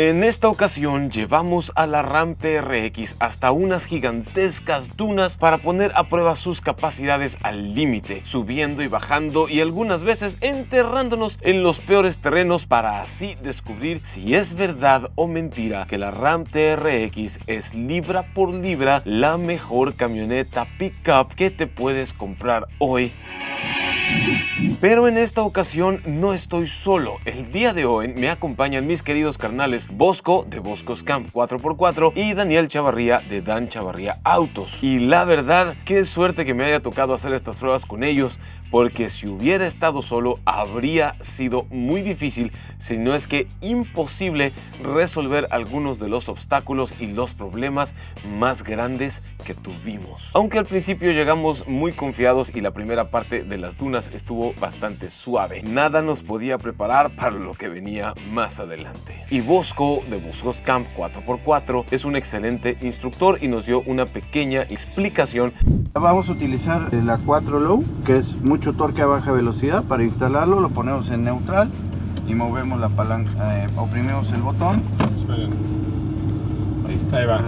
En esta ocasión llevamos a la Ram TRX hasta unas gigantescas dunas para poner a prueba sus capacidades al límite, subiendo y bajando y algunas veces enterrándonos en los peores terrenos para así descubrir si es verdad o mentira que la Ram TRX es libra por libra la mejor camioneta pickup que te puedes comprar hoy. Pero en esta ocasión no estoy solo. El día de hoy me acompañan mis queridos carnales Bosco de Bosco's Camp 4x4 y Daniel Chavarría de Dan Chavarría Autos. Y la verdad, qué suerte que me haya tocado hacer estas pruebas con ellos, porque si hubiera estado solo habría sido muy difícil, si no es que imposible, resolver algunos de los obstáculos y los problemas más grandes que tuvimos. Aunque al principio llegamos muy confiados y la primera parte de las dunas estuvo bastante suave, nada nos podía preparar para lo que venía más adelante. Y Bosco de Bosco's Camp 4x4 es un excelente instructor y nos dio una pequeña explicación. Vamos a utilizar la 4 Low, que es mucho torque a baja velocidad. Para instalarlo lo ponemos en neutral y movemos la palanca, oprimimos el botón. Esperen. Ahí está, ahí va.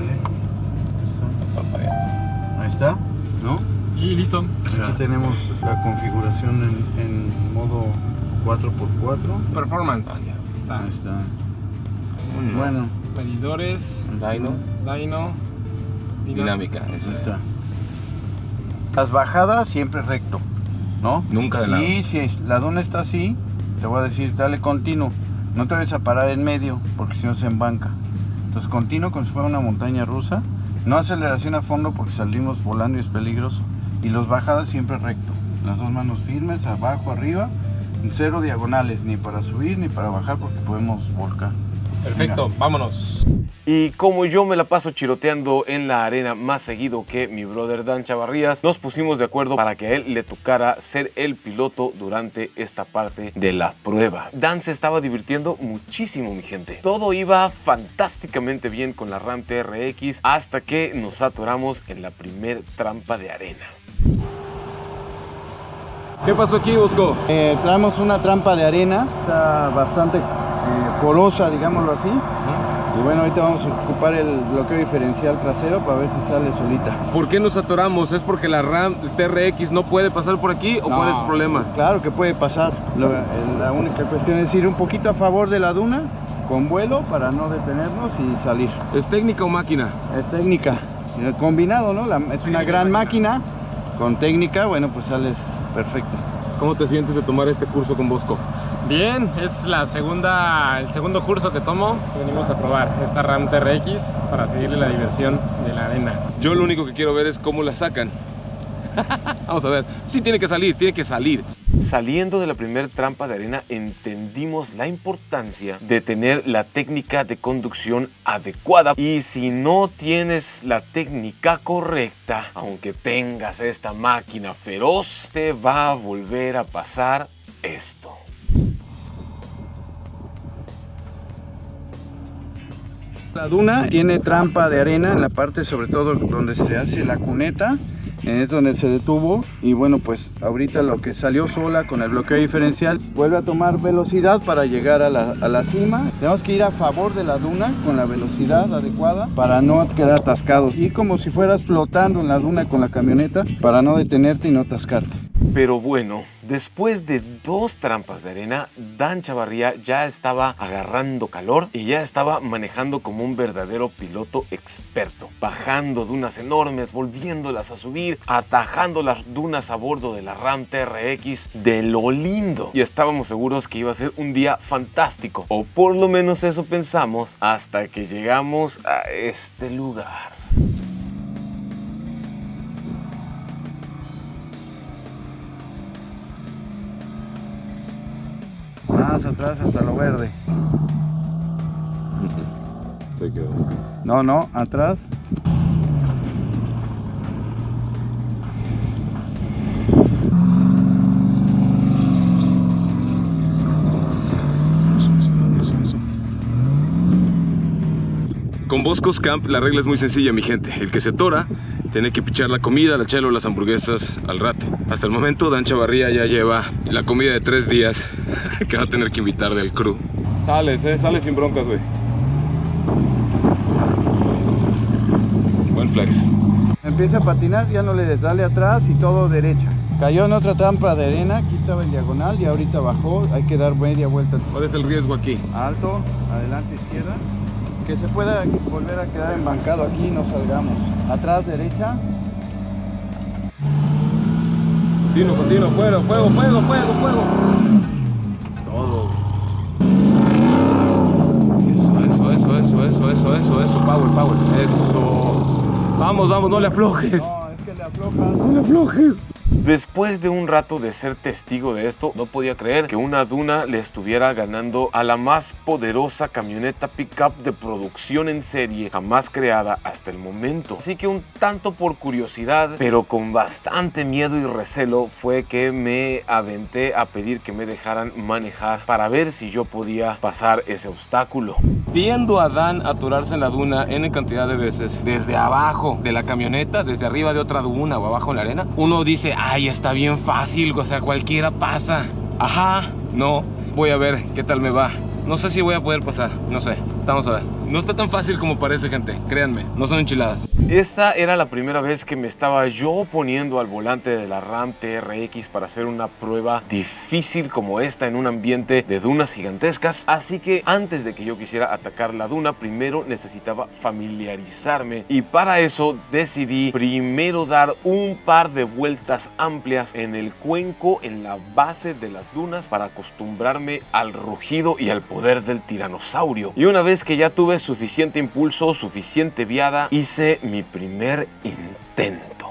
Ahí está, ¿no? Y listo. Aquí tenemos la configuración en modo 4x4. Performance. Está. Ahí está. Muy bueno. Medidores. Dyno. Dyno. Dinámica. Ahí está. Las bajadas siempre recto, ¿no? Nunca de lado. Y si la duna está así, te voy a decir, dale continuo. No te vayas a parar en medio, porque si no se embanca. Entonces continuo como si fuera una montaña rusa. No aceleración a fondo porque salimos volando y es peligroso. Y los bajadas siempre recto. Las dos manos firmes, abajo, arriba. Cero diagonales, ni para subir ni para bajar porque podemos volcar. Perfecto, Venga. vámonos. Y como yo me la paso chiroteando en la arena más seguido que mi brother Dan Chavarrías, nos pusimos de acuerdo para que a él le tocara ser el piloto durante esta parte de la prueba. Dan se estaba divirtiendo muchísimo, mi gente. Todo iba fantásticamente bien con la Ram TRX hasta que nos atoramos en la primer trampa de arena. ¿Qué pasó aquí, Bosco? Traemos una trampa de arena, está bastante porosa, digámoslo así. Y bueno, ahorita vamos a ocupar el bloqueo diferencial trasero para ver si sale solita. ¿Por qué nos atoramos? ¿Es porque la Ram TRX no puede pasar por aquí o cuál es el problema? Claro que puede pasar. La única cuestión es ir un poquito a favor de la duna con vuelo para no detenernos y salir. ¿Es técnica o máquina? Es técnica, combinado, ¿no? Es una gran máquina con técnica, bueno, pues sales perfecto. ¿Cómo te sientes de tomar este curso con Bosco? Bien, es el segundo curso que tomo. Venimos a probar esta Ram TRX para seguirle la diversión de la arena. Yo lo único que quiero ver es cómo la sacan. Vamos a ver. Sí, tiene que salir, tiene que salir. Saliendo de la primera trampa de arena, entendimos la importancia de tener la técnica de conducción adecuada. Y si no tienes la técnica correcta, aunque tengas esta máquina feroz, te va a volver a pasar esto. La duna tiene trampa de arena en la parte, sobre todo donde se hace la cuneta, es donde se detuvo. Y bueno, pues ahorita lo que salió sola con el bloqueo diferencial vuelve a tomar velocidad para llegar a la cima. Tenemos que ir a favor de la duna con la velocidad adecuada para no quedar atascados. Ir como si fueras flotando en la duna con la camioneta para no detenerte y no atascarte. Pero bueno, después de 2 trampas de arena, Dan Chavarría ya estaba agarrando calor y ya estaba manejando como un verdadero piloto experto, bajando dunas enormes, volviéndolas a subir, atajando las dunas a bordo de la Ram TRX de lo lindo. Y estábamos seguros que iba a ser un día fantástico, o por lo menos eso pensamos, hasta que llegamos a este lugar. Más atrás hasta lo verde. No, atrás. Con Bosco's Camp la regla es muy sencilla, mi gente. El que se atora tiene que pichar la comida, la chela o las hamburguesas al rato. Hasta el momento Dan Chavarría ya lleva la comida de 3 días que va a tener que invitar del crew. Sales, sales sin broncas, güey. Buen flex. Empieza a patinar, ya no le des, dale atrás y todo derecha. Cayó en otra trampa de arena, aquí estaba en diagonal y ahorita bajó, hay que dar media vuelta. ¿Cuál es el riesgo aquí? Alto, adelante izquierda, que se pueda volver a quedar embancado aquí y no salgamos. Atrás derecha. Continuo, fuego. Es todo. Eso, power. Eso. Vamos, no le aflojes. No, es que le aflojas. No le aflojes. Después de un rato de ser testigo de esto, no podía creer que una duna le estuviera ganando a la más poderosa camioneta pickup de producción en serie jamás creada hasta el momento. Así que un tanto por curiosidad, pero con bastante miedo y recelo, fue que me aventé a pedir que me dejaran manejar para ver si yo podía pasar ese obstáculo. Viendo a Dan atorarse en la duna N cantidad de veces, desde abajo de la camioneta, desde arriba de otra duna o abajo en la arena, uno dice, ay, está bien fácil, o sea, cualquiera pasa. Ajá, no, voy a ver qué tal me va. No sé si voy a poder pasar, no sé, vamos a ver. No está tan fácil como parece, gente, créanme, no son enchiladas. Esta era la primera vez que me estaba yo poniendo al volante de la Ram TRX para hacer una prueba difícil como esta en un ambiente de dunas gigantescas. Así que antes de que yo quisiera atacar la duna, primero necesitaba familiarizarme. Y para eso decidí primero dar un par de vueltas amplias en el cuenco, en la base de las dunas, para acostumbrarme al rugido y al poder del tiranosaurio. Y una vez que ya tuve suficiente impulso, suficiente viada, hice mi primer intento.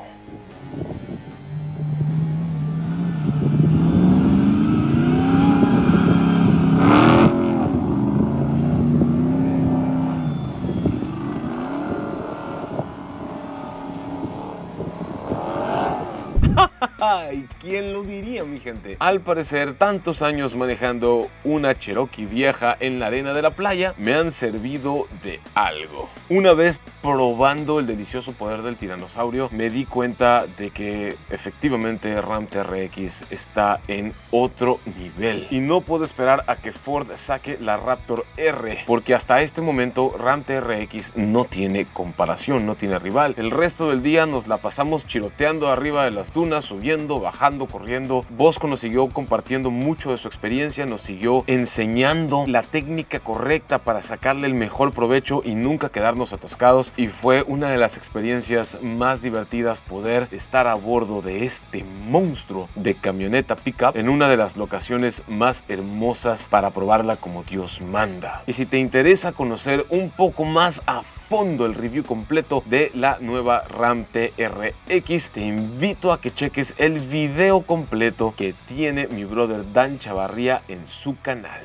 ¡Ay! ¿Quién lo diría, mi gente? Al parecer, tantos años manejando una Cherokee vieja en la arena de la playa me han servido de algo. Una vez probando el delicioso poder del tiranosaurio, me di cuenta de que efectivamente Ram TRX está en otro nivel. Y no puedo esperar a que Ford saque la Raptor R, porque hasta este momento Ram TRX no tiene comparación, no tiene rival. El resto del día nos la pasamos chiroteando arriba de las dunas, subiendo, bajando, corriendo. Bosco nos siguió compartiendo mucho de su experiencia, nos siguió enseñando la técnica correcta para sacarle el mejor provecho y nunca quedarnos atascados. Y fue una de las experiencias más divertidas poder estar a bordo de este monstruo de camioneta pickup en una de las locaciones más hermosas para probarla como Dios manda. Y si te interesa conocer un poco más a fondo el review completo de la nueva Ram TRX, te invito a que cheques el video completo que tiene mi brother Dan Chavarría en su canal.